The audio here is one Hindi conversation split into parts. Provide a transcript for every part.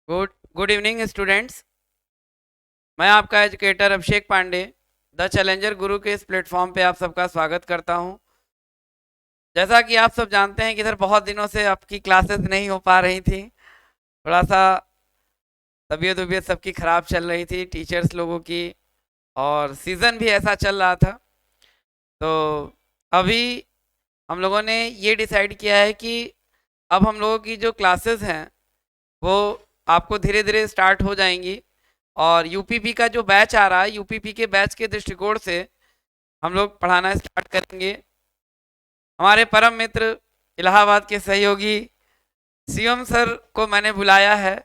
Good evening students. मैं आपका educator Abhishek Pandey the challenger Guru के इस प्लेटफॉर्म पे आप सबका स्वागत करता हूं। जैसा कि आप सब जानते हैं कि इधर बहुत दिनों से आपकी क्लासेस नहीं हो पा रही थी। थोड़ा सा तबीयत वबीयत सबकी ख़राब चल रही थी, टीचर्स लोगों की, और सीज़न भी ऐसा चल रहा था। तो अभी हम लोगों ने ये डिसाइड किया है कि अब हम लोगों की जो क्लासेस हैं वो आपको धीरे धीरे स्टार्ट हो जाएंगी। और यूपीपी का जो बैच आ रहा है, यूपीपी के बैच के दृष्टिकोण से हम लोग पढ़ाना स्टार्ट करेंगे। हमारे परम मित्र इलाहाबाद के सहयोगी शिवम सर को मैंने बुलाया है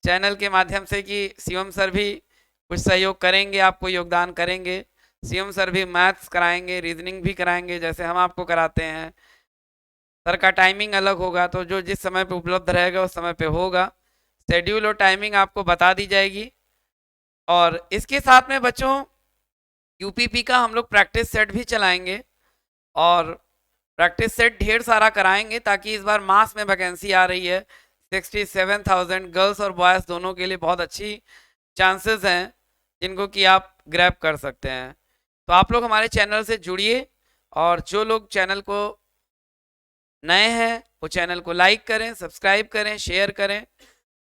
चैनल के माध्यम से कि शिवम सर भी कुछ सहयोग करेंगे, आपको योगदान करेंगे। शिवम सर भी मैथ्स कराएंगे, रीजनिंग भी कराएंगे जैसे हम आपको कराते हैं। सर का टाइमिंग अलग होगा, तो जो जिस समय पे उपलब्ध रहेगा उस समय पे होगा। शेड्यूल और टाइमिंग आपको बता दी जाएगी। और इसके साथ में बच्चों यूपीपी का हम लोग प्रैक्टिस सेट भी चलाएंगे, और प्रैक्टिस सेट ढेर सारा कराएंगे ताकि इस बार मास में वैकेंसी आ रही है। 67,000 गर्ल्स और बॉयज़ दोनों के लिए बहुत अच्छी चांसेस हैं जिनको कि आप ग्रैब कर सकते हैं। तो आप लोग हमारे चैनल से जुड़िए, और जो लोग चैनल को नए हैं वो चैनल को लाइक करें, सब्सक्राइब करें, शेयर करें।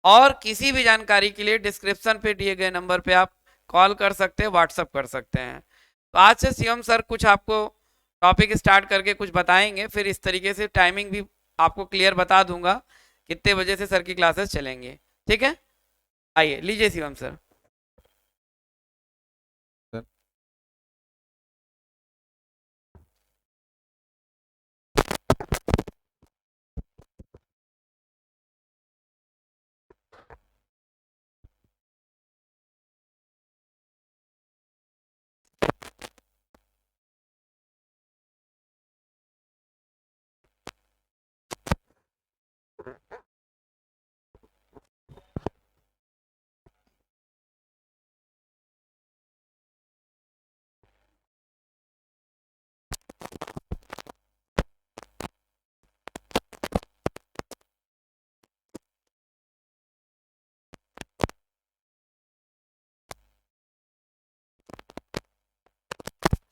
और किसी भी जानकारी के लिए डिस्क्रिप्शन पे दिए गए नंबर पे आप कॉल कर सकते हैं, व्हाट्सअप कर सकते हैं। तो आज से शिवम सर कुछ आपको टॉपिक स्टार्ट करके कुछ बताएंगे, फिर इस तरीके से टाइमिंग भी आपको क्लियर बता दूंगा कितने बजे से सर की क्लासेस चलेंगे। ठीक है, आइए लीजिए शिवम सर। सर,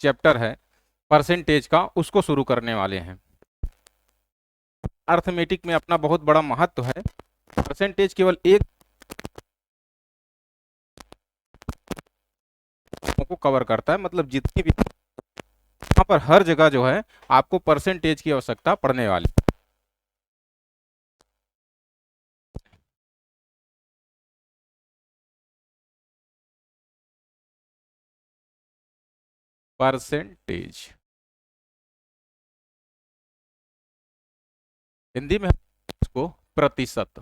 चैप्टर है परसेंटेज का, उसको शुरू करने वाले हैं। अर्थमेटिक में अपना बहुत बड़ा महत्व है। परसेंटेज केवल एक को कवर करता है, मतलब जितनी भी यहाँ पर हर जगह जो है आपको परसेंटेज की आवश्यकता पड़ने वाली। परसेंटेज हिंदी में इसको प्रतिशत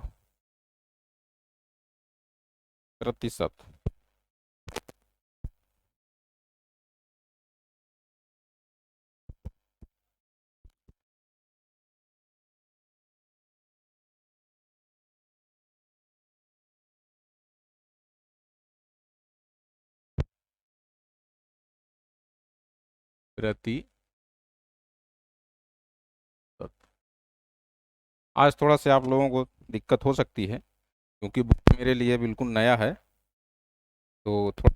प्रतिशत प्रतिशत। आज थोड़ा सा आप लोगों को दिक्कत हो सकती है क्योंकि बुक मेरे लिए बिल्कुल नया है, तो थोड़ा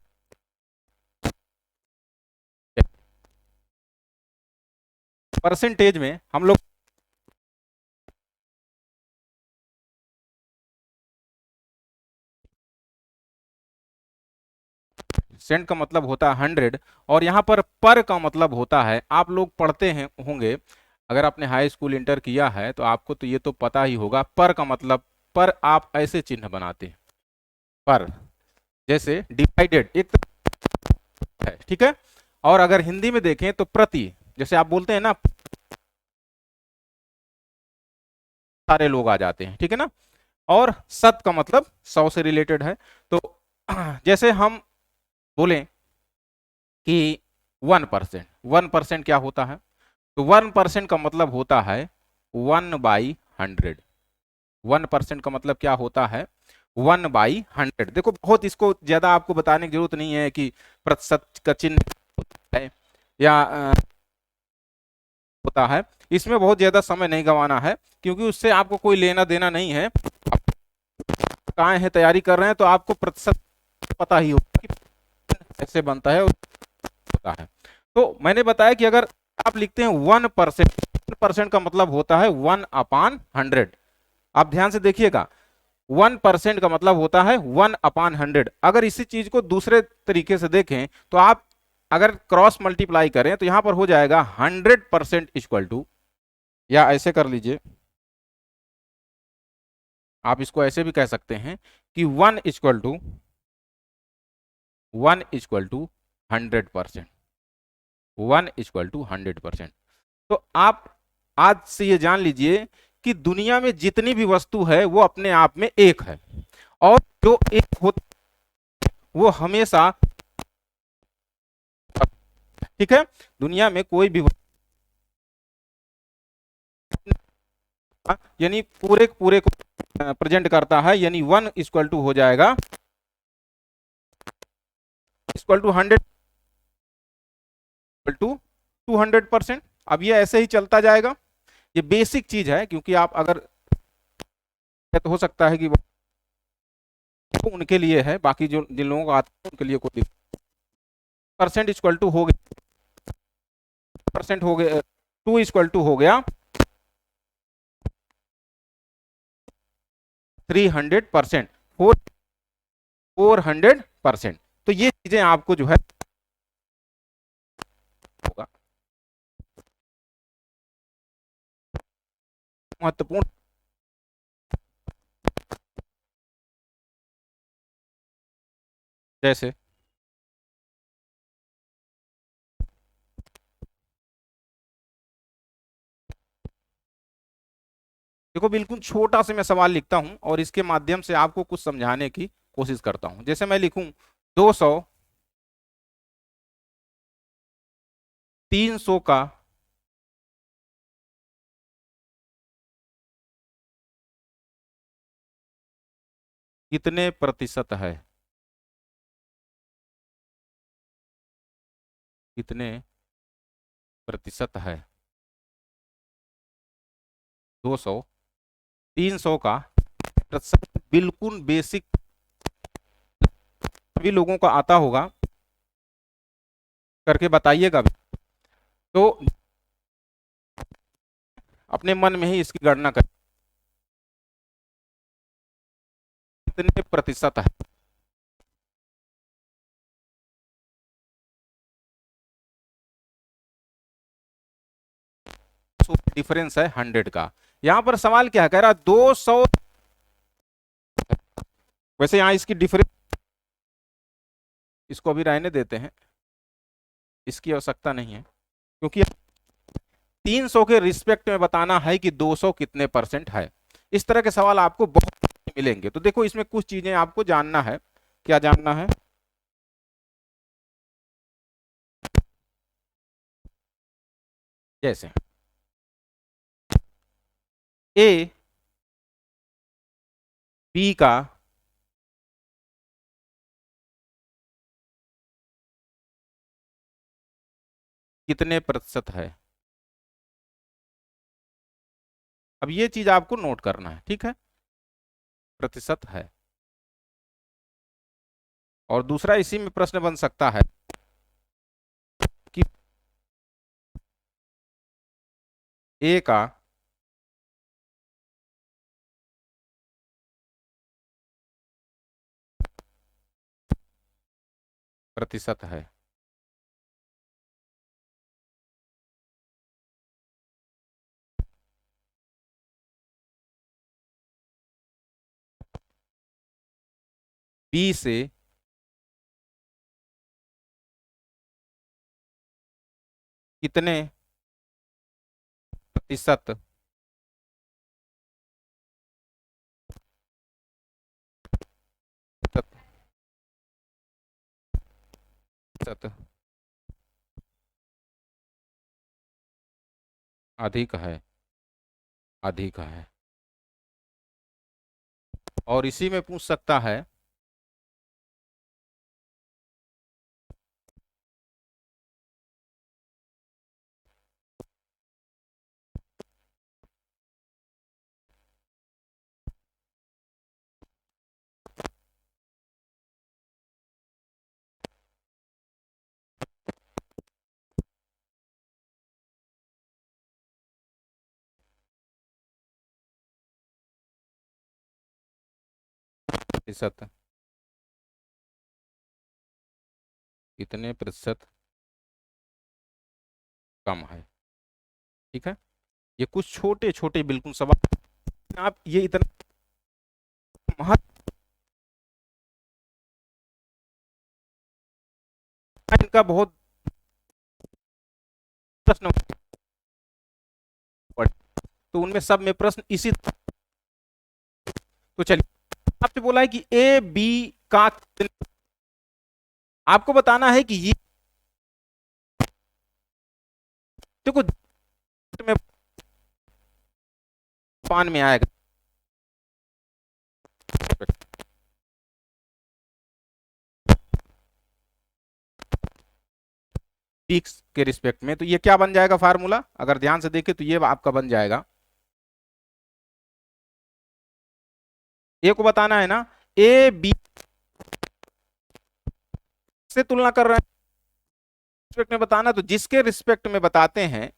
परसेंटेज में हम लोग सेंट का मतलब होता है 100, और यहाँ पर का मतलब होता है, आप लोग पढ़ते हैं होंगे, अगर आपने हाई स्कूल इंटर किया है तो आपको तो ये तो पता ही होगा। पर का मतलब, पर आप ऐसे चिन्ह बनाते हैं, पर जैसे डिवाइडेड एक तरह है, ठीक है। और अगर हिंदी में देखें तो प्रति, जैसे आप बोलते हैं ना, सारे लोग आ जाते हैं, ठीक है ना। और शत का मतलब 100 से रिलेटेड है। तो जैसे हम बोलें कि 1%, 1% क्या होता है, तो 1% का मतलब होता है 1/100। 1% का मतलब क्या होता है, 1/100। देखो, बहुत इसको ज्यादा आपको बताने की जरूरत नहीं है कि प्रतिशत का चिन्ह है या होता है, इसमें बहुत ज्यादा समय नहीं गंवाना है क्योंकि उससे आपको कोई लेना देना नहीं है। आए हैं, तैयारी कर रहे हैं, तो आपको प्रतिशत पता ही होगा कि कैसे बनता है होता है। तो मैंने बताया कि अगर आप लिखते हैं 1%, 1% का मतलब होता है 1/100। आप ध्यान से देखिएगा, 1% का मतलब होता है 1/100। अगर इसी चीज को दूसरे तरीके से देखें तो आप अगर क्रॉस मल्टीप्लाई करें तो यहां पर हो जाएगा 100% इक्वल टू, या ऐसे कर लीजिए, आप इसको ऐसे भी कह सकते हैं कि 1 इक्वल टू 100%। तो आप आज से ये जान लीजिए कि दुनिया में जितनी भी वस्तु है वो अपने आप में एक है, और जो एक होता वो हमेशा, ठीक है, दुनिया में कोई भी यानी पूरे पूरे को प्रेजेंट करता है, यानी 1 हो जाएगा =100 टू 200%। अब ये ऐसे ही चलता जाएगा, ये बेसिक चीज है, क्योंकि आप अगर तो हो सकता है कि वो उनके लिए है, बाकी जो जिन लोगों को आता है उनके लिए कोई परसेंट इक्वल टू हो गया, परसेंट हो गया, 2 हो गया 300%, 400%। तो ये चीजें आपको जो है होगा महत्वपूर्ण। जैसे देखो, बिल्कुल छोटा से मैं सवाल लिखता हूं और इसके माध्यम से आपको कुछ समझाने की कोशिश करता हूं। जैसे मैं लिखूं 200 300 का कितने प्रतिशत है, कितने प्रतिशत है। 200 300 का प्रतिशत बिल्कुल बेसिक, सभी लोगों को आता होगा, करके बताइएगा भी। तो अपने मन में ही इसकी गणना कर, कितने प्रतिशत है। डिफरेंस है 100 का। यहां पर सवाल क्या कह रहा, 200, वैसे यहां इसकी डिफरेंस, इसको अभी रहने देते हैं, इसकी आवश्यकता नहीं है, क्योंकि 300 के रिस्पेक्ट में बताना है कि 200 कितने परसेंट है। इस तरह के सवाल आपको बहुत मिलेंगे। तो देखो, इसमें कुछ चीजें आपको जानना है। क्या जानना है? जैसे ए बी का कितने प्रतिशत है। अब ये चीज आपको नोट करना है, ठीक है, प्रतिशत है। और दूसरा इसी में प्रश्न बन सकता है कि ए का प्रतिशत है। बी से कितने प्रतिशत प्रतिशत अधिक है, अधिक है। और इसी में पूछ सकता है प्रतिशत, कितने प्रतिशत कम है। ठीक है, ये कुछ छोटे छोटे बिल्कुल सवाल, आप ये इतना महत्व इनका बहुत प्रश्न पड़े, तो उनमें सब में प्रश्न इसी। तो चलिए, आपसे बोला है कि ए बी का, आपको बताना है कि ये, देखो में पान में आएगा पीक्स के रिस्पेक्ट में, तो ये क्या बन जाएगा फार्मूला, अगर ध्यान से देखें तो ये आपका बन जाएगा, ए को बताना है ना, ए बी से तुलना कर रहे हैं रिस्पेक्ट में बताना, तो जिसके रिस्पेक्ट में बताते हैं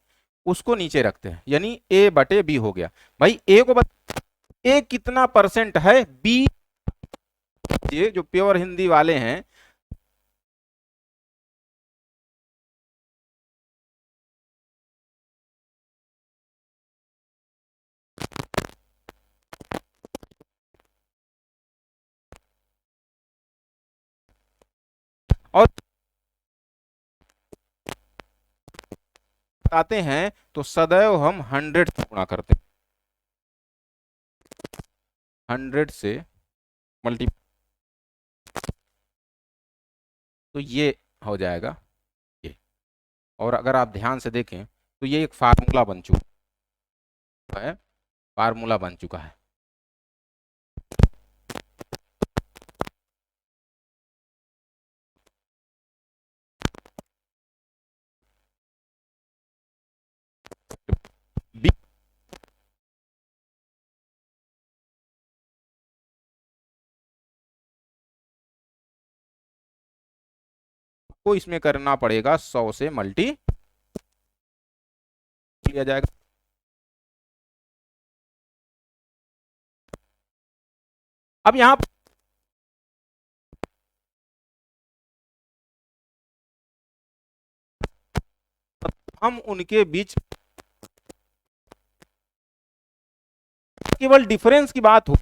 उसको नीचे रखते हैं, यानी ए बटे बी हो गया। भाई ए को बता, ए कितना परसेंट है, बी, ये जो प्योर हिंदी वाले हैं, और बताते हैं तो सदैव हम 100 से गुणा करते हैं, 100 से मल्टी, तो ये हो जाएगा ये। और अगर आप ध्यान से देखें तो ये एक फार्मूला बन चुका है, फार्मूला बन चुका है। बी को इसमें करना पड़ेगा 100 से मल्टी लिया जाएगा। अब यहां हम उनके बीच केवल डिफरेंस की बात हो,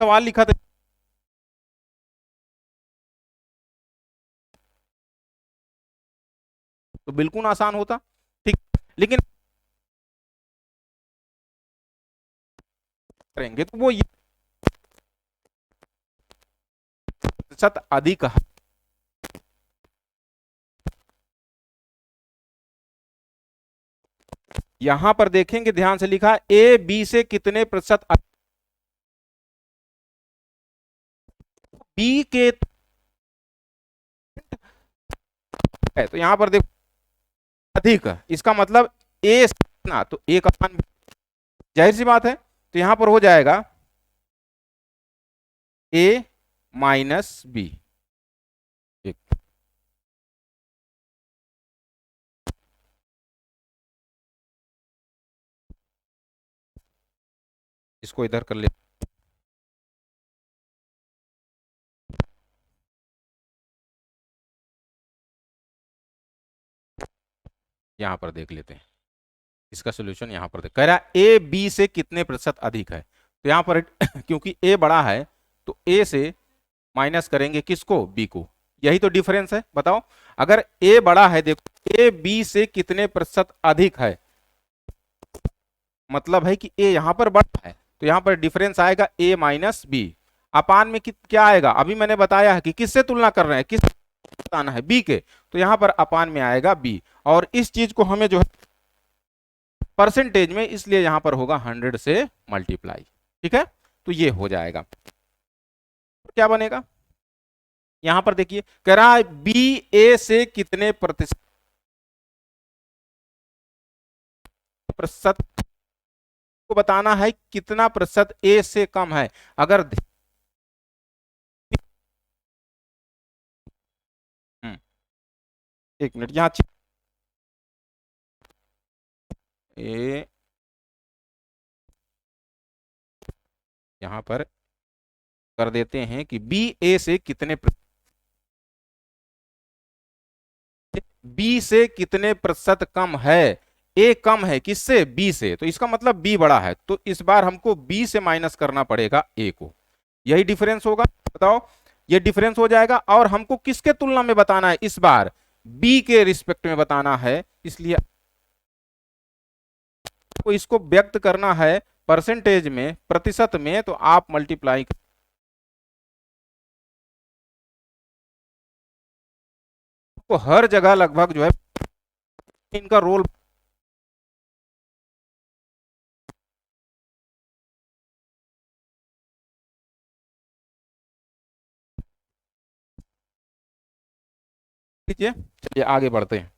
सवाल लिखा था तो बिल्कुल आसान होता, ठीक, लेकिन करेंगे तो वो ये प्रतिशत अधिक है। यहां पर देखेंगे ध्यान से लिखा, ए बी से कितने प्रतिशत बी के है, तो यहां पर देखो अधिक, इसका मतलब ए ना, तो ए का मान, जाहिर सी बात है, तो यहां पर हो जाएगा ए माइनस बी। इसको इधर कर ले, यहां पर देख लेते हैं इसका सोल्यूशन। यहां पर देख, कह रहा है ए बी से कितने प्रतिशत अधिक है, तो यहां पर क्योंकि ए बड़ा है तो ए से माइनस करेंगे किसको, बी को, यही तो डिफरेंस है। बताओ, अगर ए बड़ा है, देखो ए बी से कितने प्रतिशत अधिक है, मतलब है कि ए यहां पर बड़ा है, तो यहां पर डिफरेंस आएगा ए माइनस बी। अपान में क्या आएगा, अभी मैंने बताया है कि किससे तुलना कर रहे हैं, किस बताना है, बी के, तो यहां पर अपान में आएगा बी। और इस चीज को हमें जो है परसेंटेज में, इसलिए यहां पर होगा 100 से मल्टीप्लाई। ठीक है, तो ये हो जाएगा, क्या बनेगा, यहां पर देखिए कह रहा है बी ए से कितने प्रतिशत को बताना है, कितना प्रतिशत ए से कम है। अगर एक मिनट, यहां ए, यहां पर कर देते हैं कि बी ए से बी से कितने प्रतिशत कम है। ए कम है किससे, बी से, तो इसका मतलब बी बड़ा है, तो इस बार हमको बी से माइनस करना पड़ेगा ए को। यही डिफरेंस होगा, बताओ। ये डिफरेंस हो जाएगा और हमको किसके तुलना में बताना है, इस बार बी के रिस्पेक्ट में बताना है, इसलिए तो इसको व्यक्त करना है परसेंटेज में, प्रतिशत में, तो आप मल्टीप्लाई को हर जगह लगभग जो है इनका रोल, लीजिए। चलिए आगे बढ़ते हैं।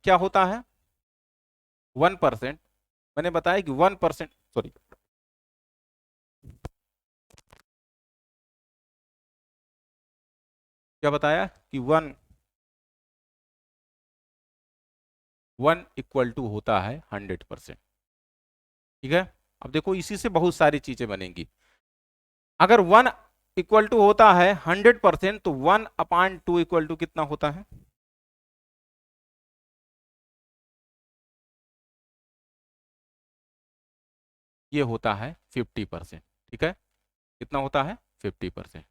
क्या होता है 1%, मैंने बताया कि 1%, सॉरी, क्या बताया कि वन वन इक्वल टू होता है 100%। ठीक है, अब देखो इसी से बहुत सारी चीजें बनेंगी। अगर वन इक्वल टू होता है 100%, तो 1/2 इक्वल टू कितना होता है, ये होता है 50%। ठीक है, कितना होता है 50%।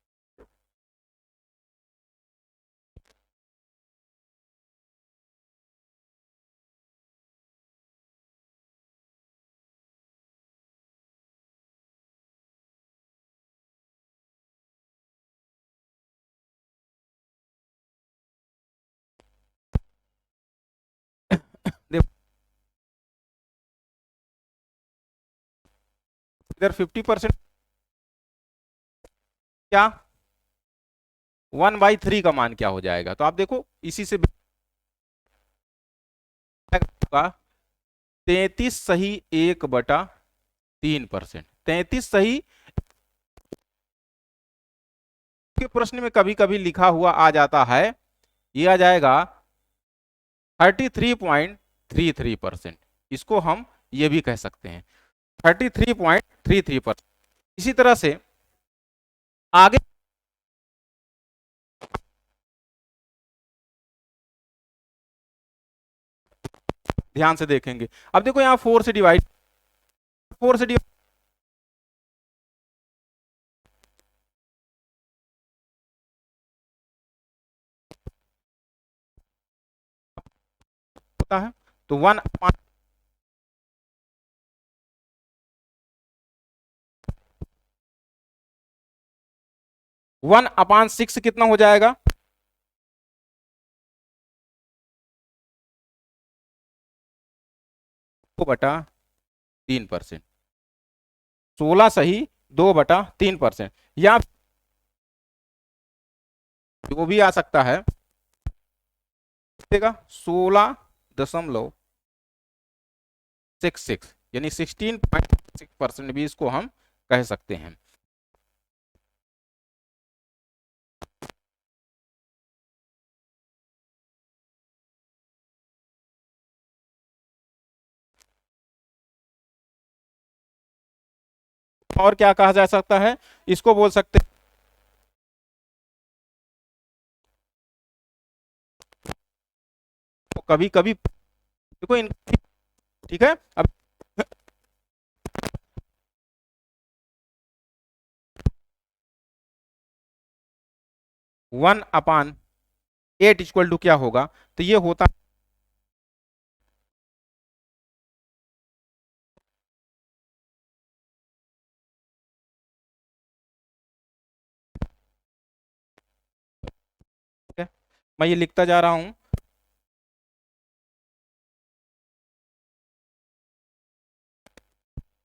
देखो इधर 50%, क्या 1/3 का मान क्या हो जाएगा, तो आप देखो इसी से होगा 33 सही 1/3%। 33 सही के प्रश्न में कभी कभी लिखा हुआ आ जाता है, ये आ जाएगा 33.33%। इसको हम ये भी कह सकते हैं 33.33%। इसी तरह से आगे ध्यान से देखेंगे। अब देखो यहाँ 4 से डिवाइड होता है, तो 1/6 कितना हो जाएगा, 2/3%। 16 सही 2/3%, या वो भी आ सकता है, देगा 16.66, यानी 16.6% भी इसको हम कह सकते हैं। और क्या कहा जा सकता है, इसको बोल सकते हैं तो कभी कभी देखो इन, ठीक है। अब 1/8 इक्वल टू क्या होगा, तो ये होता है, मैं ये लिखता जा रहा हूं।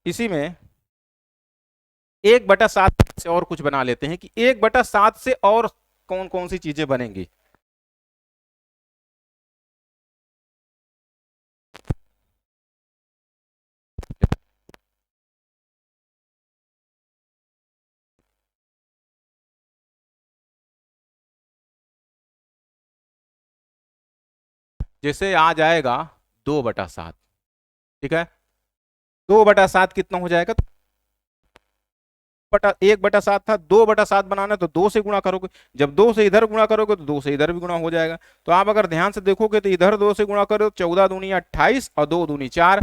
इसी में 1/7 से और कुछ बना लेते हैं कि 1/7 से और कौन कौन सी चीजें बनेंगी। जैसे आ जाएगा 2/7, ठीक है। 2/7 कितना हो जाएगा? 1/7 था, 2/7 बनाना है तो 2 से गुणा करोगे। जब 2 से इधर गुणा करोगे तो 2 से इधर भी गुणा हो जाएगा। तो आप अगर ध्यान से देखोगे तो इधर 2 से गुणा करो, 14 दूनी 28 और 2 दूनी 4।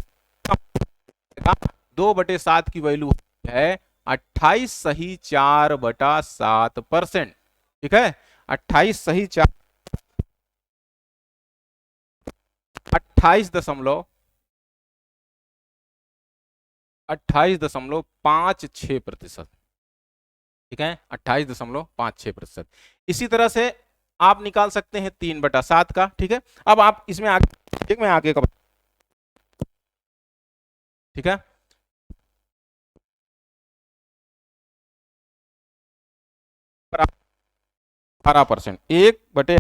2/7 की वैल्यू है 28 सही 4/7%, ठीक है। 28 सही 4, 28 28.56%, ठीक है। 28.56%। इसी तरह से आप निकाल सकते हैं 3/7 का, ठीक है। अब आप इसमें आगे, ठीक, मैं आगे का, ठीक है। 18%, 1/,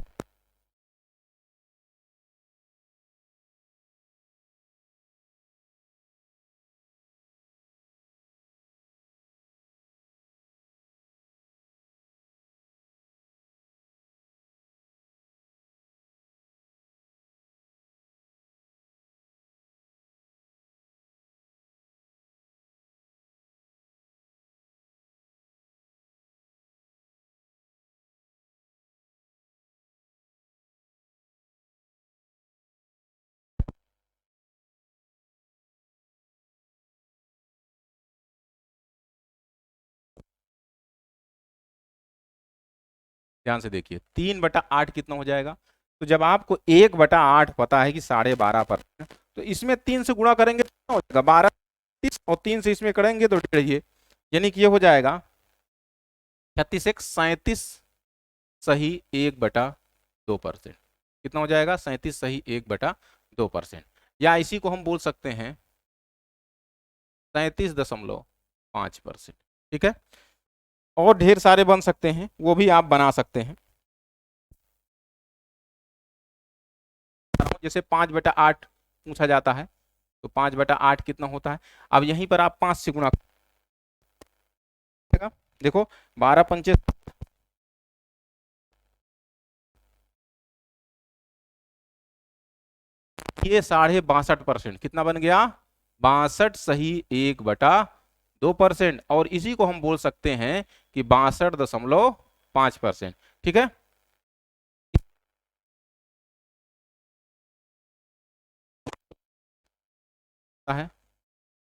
ध्यान से देखिए 3/8 कितना हो जाएगा। तो जब आपको 1/8 पता है कि 12.5%, तो इसमें 3 से गुणा करेंगे तो कितना हो जाएगा? 12, और 3 से इसमें करेंगे तो 1.5, ये यानी कि ये हो जाएगा 36 37 सही 1/2%। कितना हो जाएगा? 37 सही 1/2%। या इसी को हम बोल सकते हैं 37.5%, ठीक है। और ढेर सारे बन सकते हैं, वो भी आप बना सकते हैं। जैसे 5/8 पूछा जाता है, तो 5/8 कितना होता है? अब यहीं पर आप 5 से गुणा करेगा, देखो 12 पंचे, ये 62.5%, कितना बन गया? 62 सही 1/2%। और इसी को हम बोल सकते हैं कि 62.5%, ठीक है। है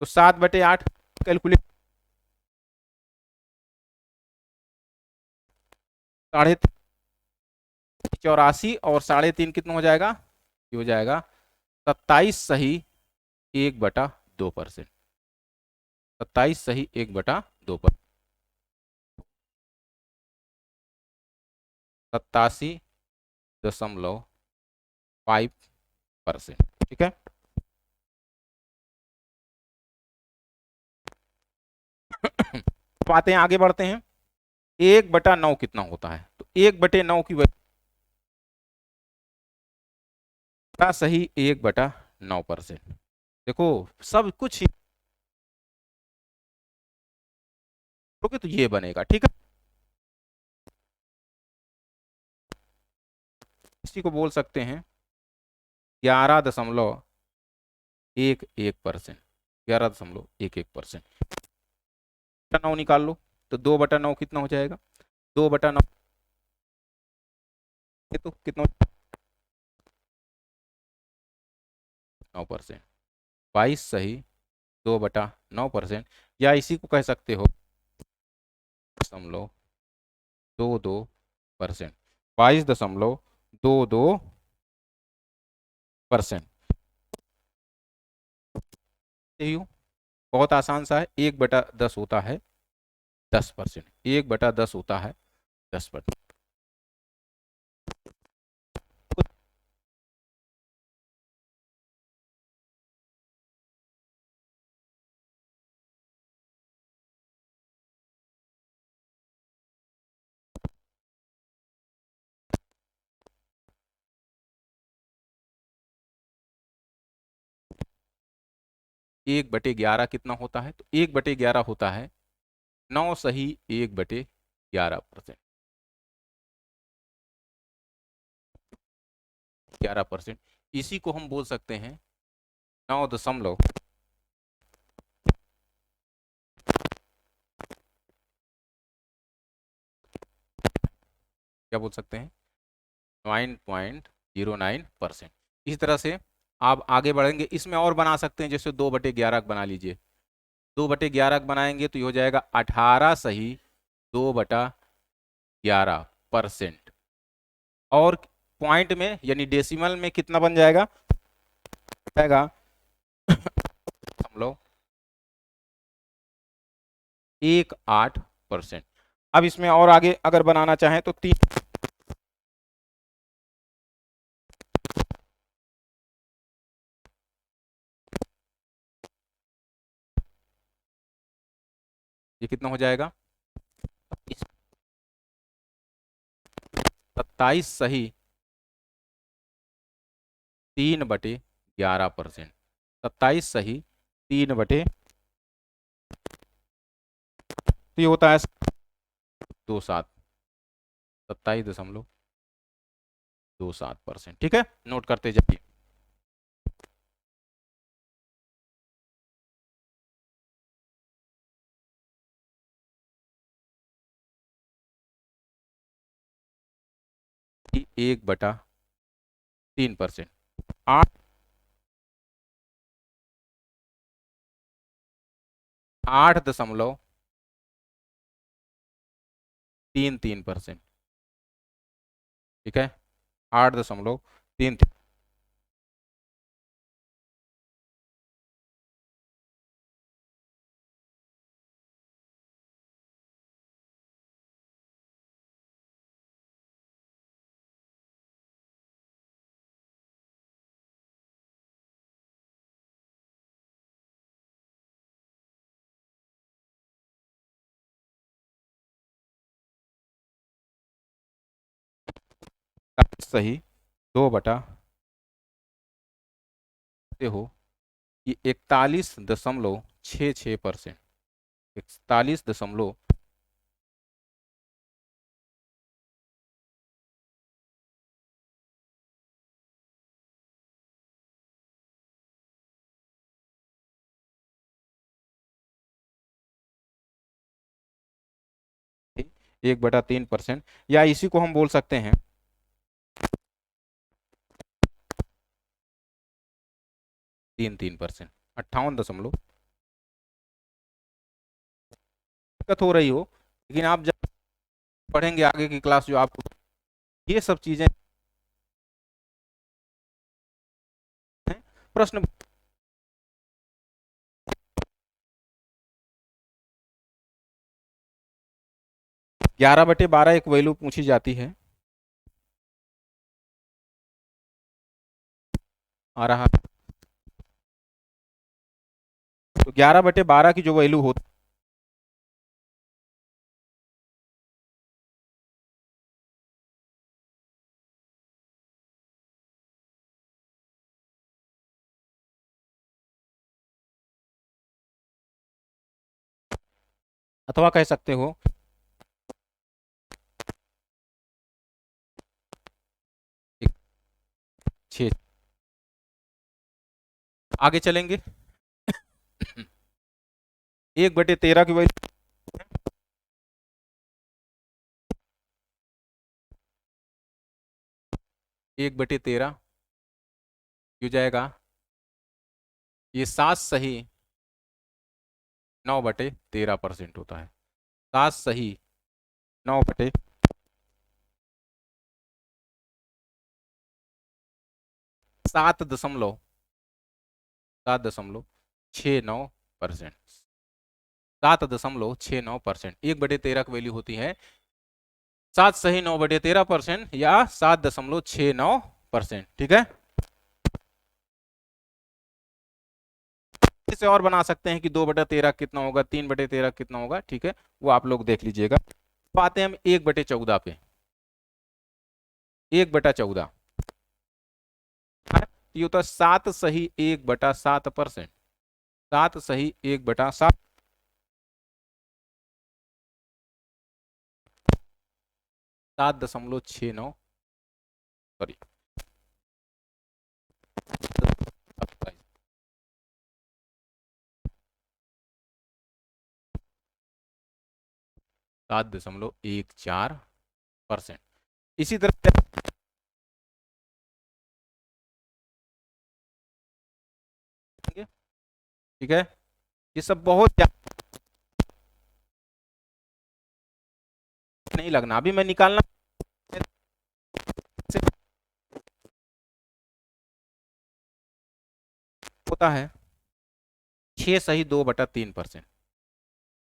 तो 7/8 कैलकुलेट, 84 और 3.5 कितना हो जाएगा? ये हो जाएगा 27 सही 1/2%। 27 सही 1/2%, 87.5%, ठीक है। तो आते हैं, आगे बढ़ते हैं। 1/9 कितना होता है? तो 1/9 की वैल्यू सही 1/9%। देखो सब कुछ तो ये बनेगा, ठीक है। इसी को बोल सकते हैं 11.11%, 11.11%। 9 निकाल लो, तो 2/9 कितना हो जाएगा? 2/9 तो कितना? 9%, 22 सही 2/9%। या इसी को कह सकते हो 22%, 22.22%। बहुत आसान सा है, 1/10 होता है 10%, 1/10 होता है 10%। 1/11 कितना होता है? तो 1/11 होता है 9 सही 1/11%, 11%। इसी को हम बोल सकते हैं 9 दशमलव क्या बोल सकते हैं 9.09%। इस तरह से आप आगे बढ़ेंगे, इसमें और बना सकते हैं, जैसे 2/11 बना लीजिए। 2/11 बनाएंगे तो ये हो जाएगा 18 सही 2/11%। और पॉइंट में यानी डेसिमल में कितना बन जाएगा, जाएगा दशमलव 18%। अब इसमें और आगे अगर बनाना चाहें तो 3, ये कितना हो जाएगा 27 सही 3/11%। 27 सही 3/, तो ये होता है 27, 27.27%। ठीक है, नोट करते जाइए। कि 1/3%, 8.33%। ठीक है, 8.33। सही 2 बटा से हो ये 41.66%। 41 दशमलव एक बटा 3%, या इसी को हम बोल सकते हैं 3%। 58 दशमलव, दिक्कत हो रही हो, लेकिन आप जब पढ़ेंगे आगे की क्लास जो आपको ये सब चीजें हैं, प्रश्न 11/12 एक वैल्यू पूछी जाती है, आ रहा है। तो 11/12 की जो वैल्यू होती, अथवा कह सकते हो 6, आगे चलेंगे 1/13 की वैल्यू 1/13 हो जाएगा ये 7 सही 9/13% होता है। 7 सही 9 7 दशमलव 7.69%। 7.69%। 1/13 की वैल्यू होती है 7 सही 9/13% या 7.69%। ठीक है, इसे और बना सकते हैं कि 2/13 कितना होगा, 3/13 कितना होगा। ठीक है, वो आप लोग देख लीजिएगा। तो आते हैं हम 1/14 पे। 1/14 ये होता है 7 सही 1/7%। 7 सही 1/7, 7.69, सॉरी 7.14%। इसी तरह ठीक है, ये सब बहुत नहीं लगना, अभी मैं निकालना होता है 6 सही 2/3%।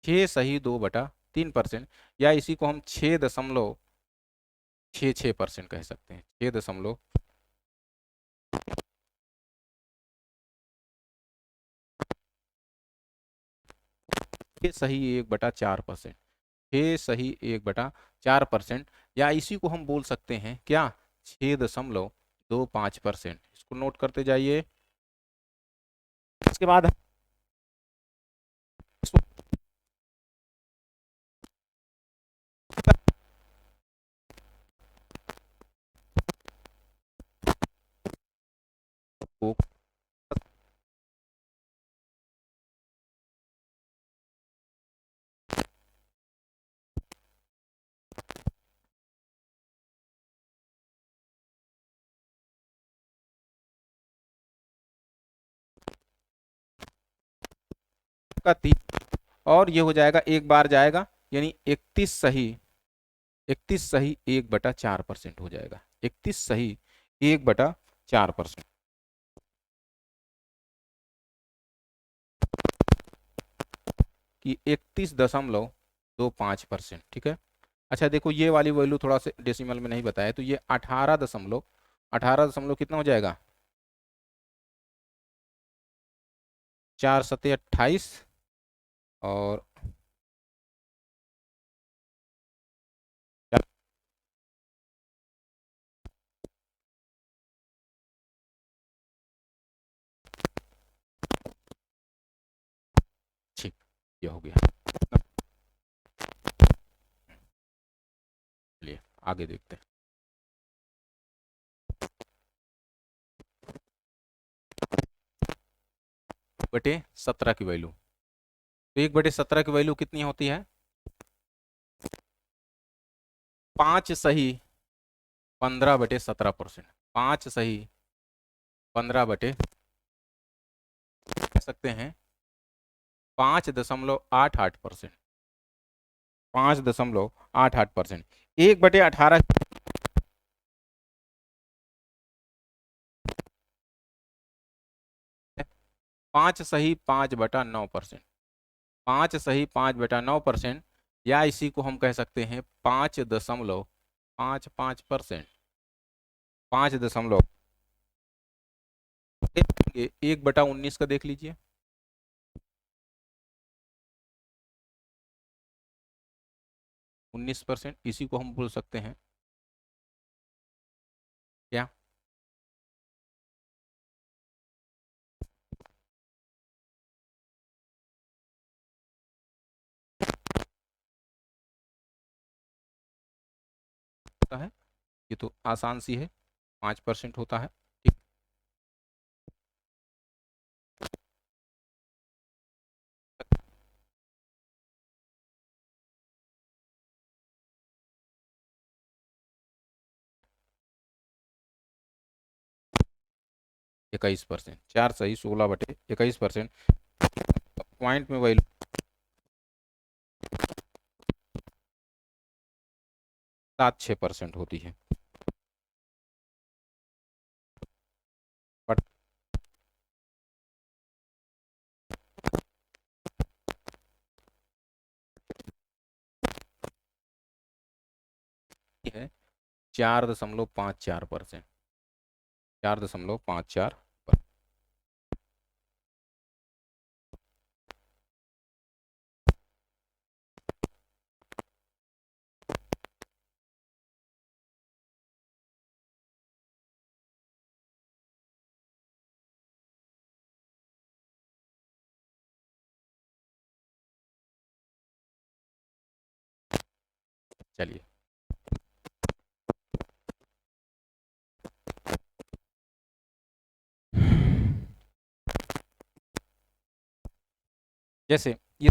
6 सही 2/3%, या इसी को हम 6.66% कह सकते हैं। 6 सही 1/4%। 6 सही 1/4%, या इसी को हम बोल सकते हैं क्या, 6.25%। इसको नोट करते जाइए। इसके बाद को का 3, और ये हो जाएगा, एक बार जाएगा, यानी 31 सही 1/4% हो जाएगा। 31 सही 1/4%। कि 31.25%। ठीक है। अच्छा देखो, ये वाली वैल्यू थोड़ा सा डेसिमल में नहीं बताया, तो ये 18 दशमलव कितना हो जाएगा, 4×7=28, और ठीक, ये हो गया। चलिए आगे देखते हैं। बटे 17 की वैल्यू, तो 1/17 की वैल्यू कितनी होती है, 5 सही 15/17%। 5 सही 15 कह सकते हैं 5.88%। 5.88%। 1/18 5 सही 5/9%। 5 सही 5/9%, या इसी को हम कह सकते हैं 5.55%। 5 दशमलव 1/19 का देख लीजिए। 19%, इसी को हम बोल सकते हैं क्या, होता है, ये तो आसान सी है, 5% होता है। ठीक, 21%। 4 सही 16/21%। पॉइंट में वैल्यू 7-6% होती है। बट ये है 4.54%। 4.54। चलिए जैसे ये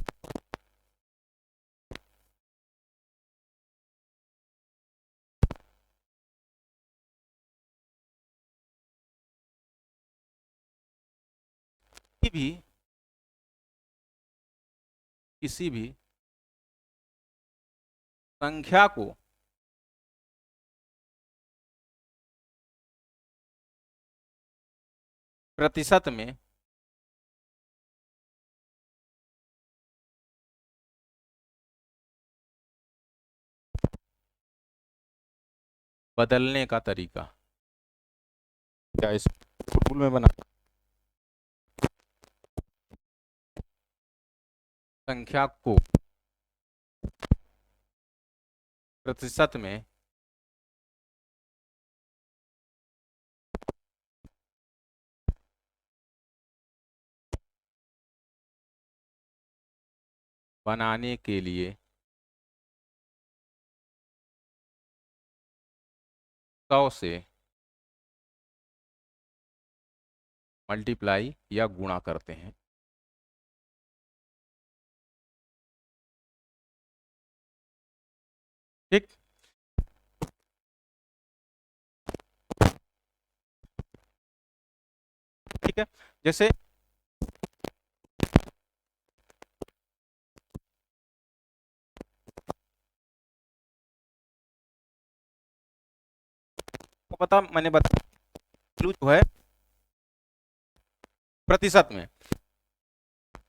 भी संख्या को प्रतिशत में बदलने का तरीका क्या इस रूल में बना? संख्या को प्रतिशत में बनाने के लिए 100 से मल्टीप्लाई या गुणा करते हैं। ठीक, ठीक है। जैसे पता मैंने बताया जो है प्रतिशत में,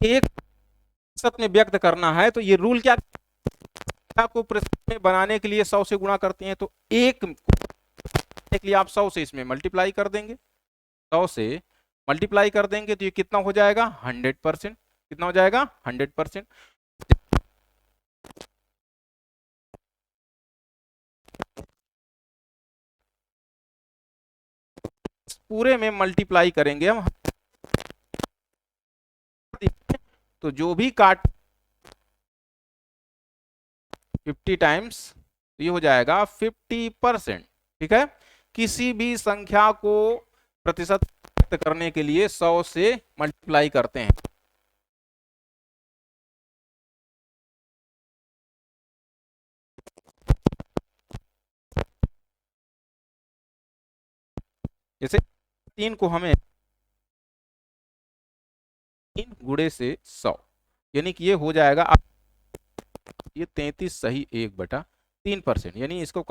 एक प्रतिशत में व्यक्त करना है तो ये रूल क्या को प्रतिशत में बनाने के लिए 100 से गुणा करते हैं, तो एक के लिए आप 100 से इसमें मल्टीप्लाई कर देंगे, 100 से मल्टीप्लाई कर देंगे तो ये कितना हो जाएगा 100%। कितना हो जाएगा 100%। पूरे में मल्टीप्लाई करेंगे हम, तो जो भी काट 50 टाइम्स तो ये हो जाएगा 50%। ठीक है, किसी भी संख्या को प्रतिशत व्यक्त करने के लिए 100 से मल्टीप्लाई करते हैं। जैसे 3 को हमें 3 गुणे से 100 यानी कि ये हो जाएगा ये 33 सही 1/3%, यानी इसको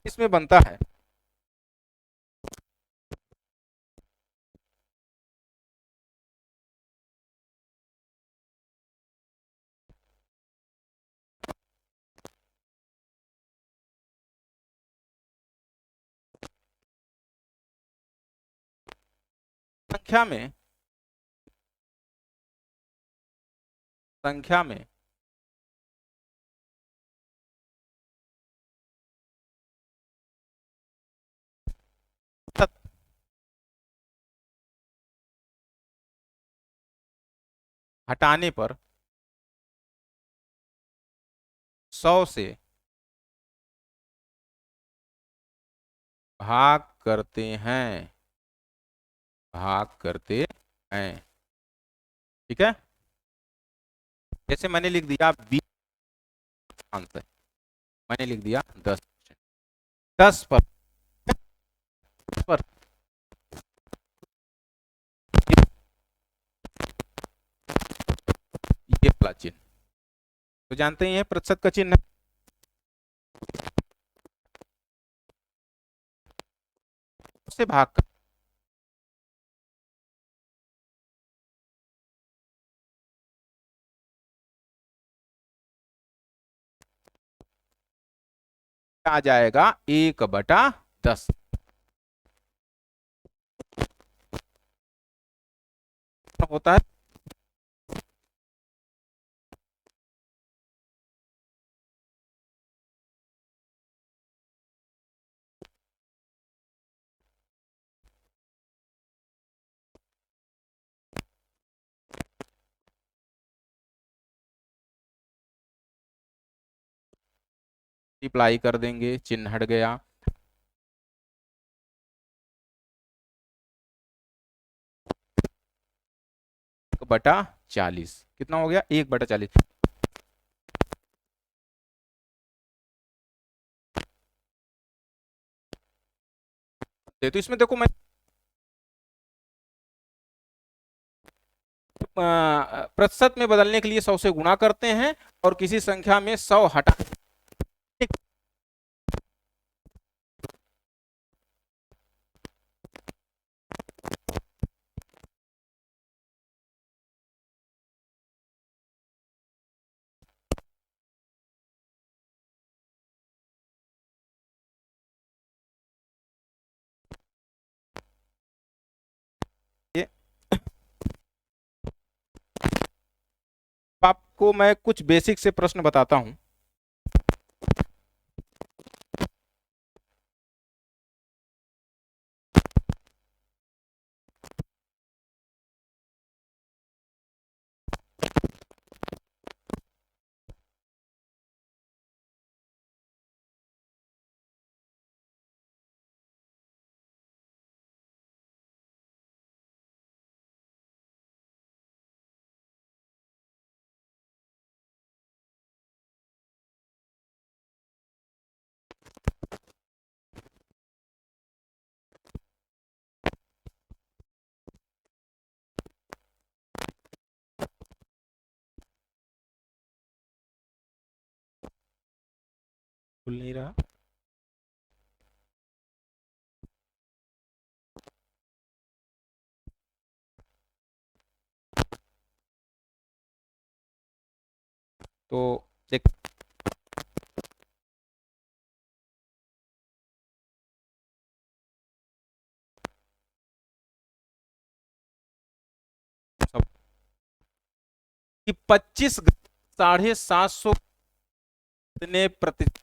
इसमें बनता है संख्या में, संख्या में हटाने पर 100 से भाग करते हैं, भाग करते हैं। ठीक है, जैसे मैंने लिख दिया 20 आंसर, मैंने लिख दिया 10%, 10 पर ये वाला चिन्ह तो जानते ही हैं प्रतिशत का चिन्ह से भाग कर आ जाएगा 1/10 होता है। मल्टीप्लाई कर देंगे, चिन्ह हट गया, बटा 40 कितना हो गया 1/40। तो इसमें देखो मैं प्रतिशत में बदलने के लिए 100 से गुणा करते हैं और किसी संख्या में 100 हटा। ये आपको मैं कुछ बेसिक से प्रश्न बताता हूं। खुल नहीं रहा। तो देख, सब कि 25 750 कितने प्रतिशत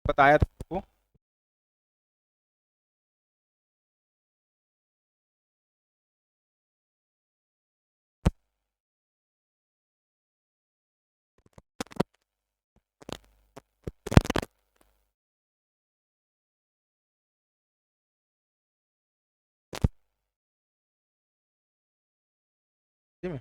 बताया था आपको? जी में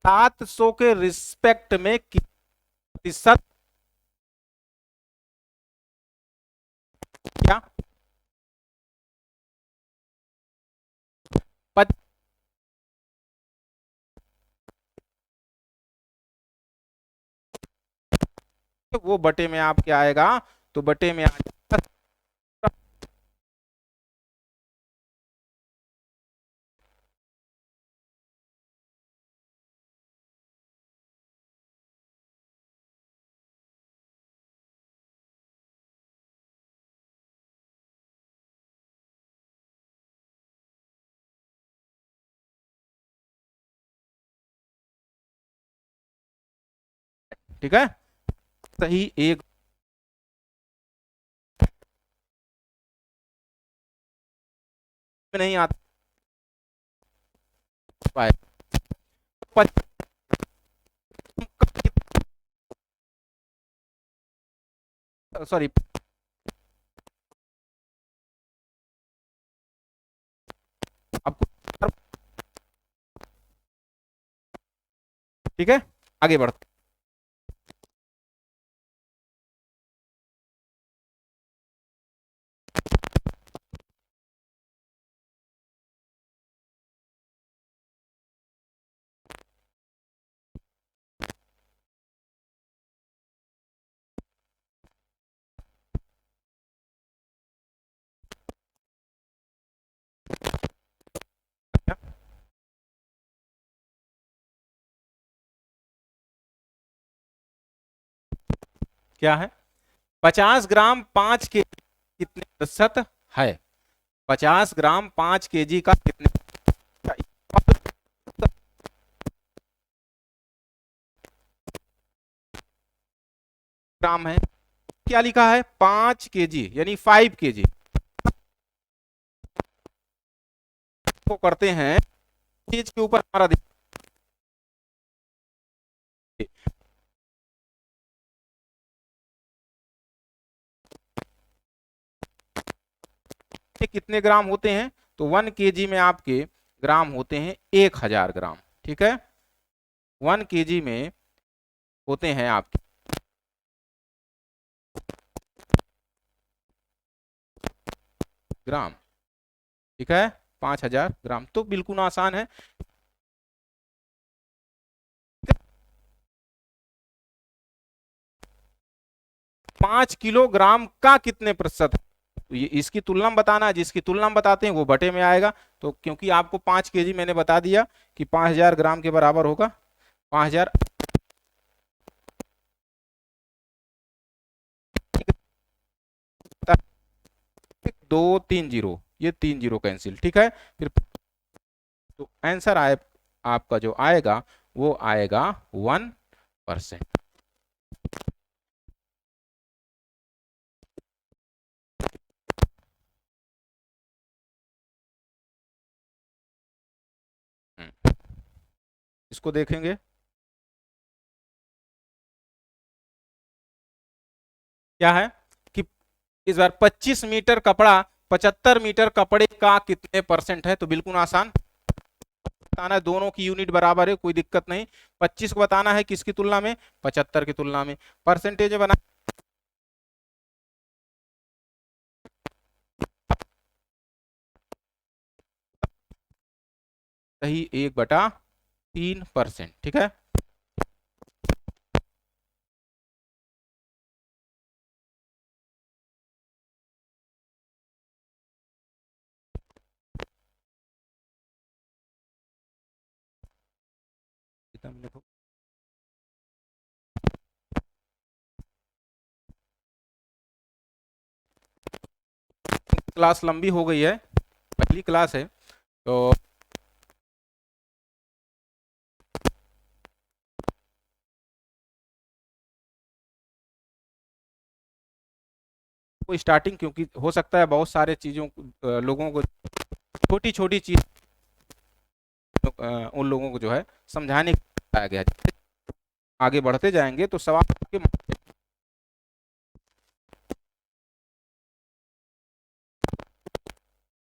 700 के रिस्पेक्ट में प्रतिशत क्या? वो बटे में आप क्या आएगा? तो बटे में आ जाएगा। ठीक है, सही एक में नहीं आता है। सॉरी, आपको ठीक है, आगे बढ़ते क्या है? 50 ग्राम 5 के कितने प्रतिशत है? 50 ग्राम 5 केजी का कितने ग्राम है? क्या लिखा है? 5 केजी यानी 5 केजी को करते हैं चीज के ऊपर हमारा कितने ग्राम होते हैं? तो 1 केजी में आपके ग्राम होते हैं 1000 ग्राम। ठीक है, 1 केजी में होते हैं आपके ग्राम। ठीक है, 5000 ग्राम। तो बिल्कुल आसान है। 5 किलोग्राम का कितने प्रतिशत है? तो ये इसकी तुलना में बताना है, जिसकी तुलना में बताते हैं वो बटे में आएगा। तो क्योंकि आपको 5 केजी मैंने बता दिया कि 5000 ग्राम के बराबर होगा, 5000 230, ये 30 कैंसिल। ठीक है, फिर तो आंसर आए आपका जो आएगा वो आएगा 1%। इसको देखेंगे क्या है कि इस बार 25 मीटर कपड़ा 75 मीटर कपड़े का कितने परसेंट है? तो बिल्कुल आसान बताना है, दोनों की यूनिट बराबर है, कोई दिक्कत नहीं। 25 को बताना है किसकी तुलना में? 75 की तुलना में। परसेंटेज बना सही 1/3%। ठीक है, कितना मिनट हो? क्लास लंबी हो गई है, पहली क्लास है तो स्टार्टिंग, क्योंकि हो सकता है बहुत सारे चीजों लोगों को छोटी छोटी चीज उन लोगों को जो है समझाने के लिए बताया गया है। आगे बढ़ते जाएंगे तो सवाल आपके